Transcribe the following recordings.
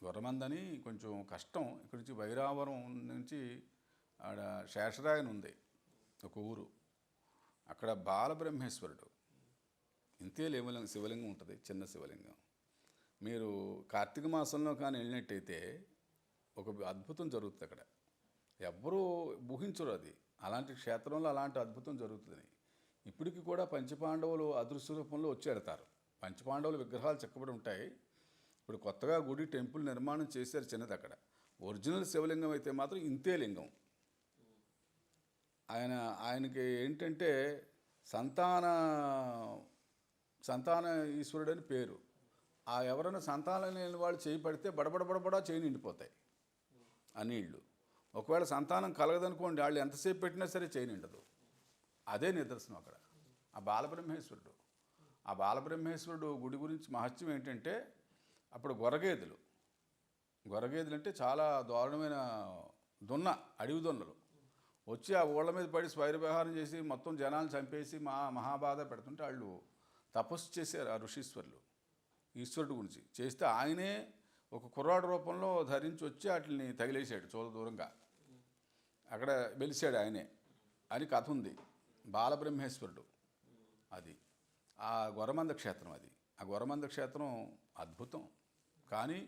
గొర్రమందని కొంచెం కష్టం. ఇక్కడి నుంచి వైరావరం నుంచి ఆడ శేషరాయని ఉంది ఒక ఊరు. అక్కడ బాలబ్రహ్మేశ్వరుడు ఇంతే శివలింగం ఉంటుంది, చిన్న శివలింగం. మీరు కార్తీక మాసంలో కానీ వెళ్ళినట్టయితే ఒక అద్భుతం జరుగుతుంది అక్కడ. ఎవ్వరూ ఊహించరు అది, అలాంటి క్షేత్రంలో అలాంటి అద్భుతం జరుగుతుందని. ఇప్పటికి కూడా పంచపాండవులు అదృశ్య రూపంలో వచ్చి ఎడతారు. పంచపాండవుల విగ్రహాలు చెక్కబడి ఉంటాయి. ఇప్పుడు కొత్తగా గుడి టెంపుల్ నిర్మాణం చేశారు చిన్నది అక్కడ. ఒరిజినల్ శివలింగం అయితే మాత్రం ఇంతే లింగం. ఆయనకి ఏంటంటే సంతాన ఈశ్వరుడని పేరు. ఎవరైనా సంతానం లేని వాళ్ళు చేయి పడితే బడబడబడబడా చేయి నిండిపోతాయి ఆ నీళ్లు. ఒకవేళ సంతానం కలగదనుకోండి, వాళ్ళు ఎంతసేపు పెట్టినా సరే చేయి నిండదు. అదే నిదర్శనం అక్కడ ఆ బాలబ్రహ్మేశ్వరుడు. ఆ బాలబ్రహ్మేశ్వరుడు గుడి గురించి మహత్యం ఏంటంటే, అప్పుడు గొరగేదులు అంటే చాలా దారుణమైన అడవి దొన్నలు వచ్చి ఆ ఊళ్ళ మీద పడి స్వైరవ్యవహారం చేసి మొత్తం జనాలను చంపేసి మహాబాధ పెడుతుంటే వాళ్ళు తపస్సు చేశారు. ఆ ఋషీశ్వరులు ఈశ్వరుడు గురించి చేస్తే ఆయనే ఒక కుర్రాడు రూపంలో ధరించి వచ్చి వాటిని తగిలేశాడు దూరంగా. అక్కడ వెలిశాడు ఆయనే అని కథ ఉంది. బాలబ్రహ్మేశ్వరుడు అది ఆ గొరమంద క్షేత్రం. ఆ గొరమంద క్షేత్రం అద్భుతం. కానీ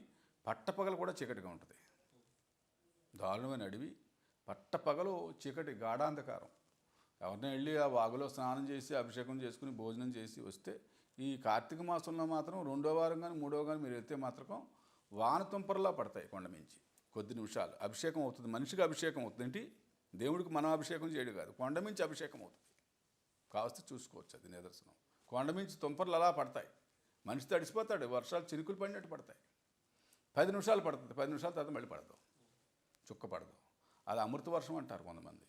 పట్టపగలు కూడా చీకటిగా ఉంటుంది. దారుణమైన అడవి, పట్టపగలు చీకటి, గాఢాంధకారం. ఎవరినైనా వెళ్ళి ఆ వాగులో స్నానం చేసి అభిషేకం చేసుకుని భోజనం చేసి వస్తే, ఈ కార్తీక మాసంలో మాత్రం 2వ వారం కానీ 3వ కానీ మీరు వెళ్తే మాత్రం వానతుంపరలా పడతాయి కొండ మించి. కొద్ది నిమిషాలు అభిషేకం అవుతుంది, మనిషికి అభిషేకం అవుతుంది. ఏంటి, దేవుడికి మనం అభిషేకం చేయడం కాదు, కొండ మించి అభిషేకం అవుతుంది. కావస్తే చూసుకోవచ్చు, అది నిదర్శనం. కొండ మించి తుంపర్లు అలా పడతాయి, మనిషి తడిసిపోతాడు, వర్షాలు చినుకులు పడినట్టు పడతాయి. 10 నిమిషాలు పడుతుంది, 10 నిమిషాల తర్వాత మళ్ళీ పడదు, చుక్క పడదు. అది అమృత వర్షం అంటారు కొంతమంది.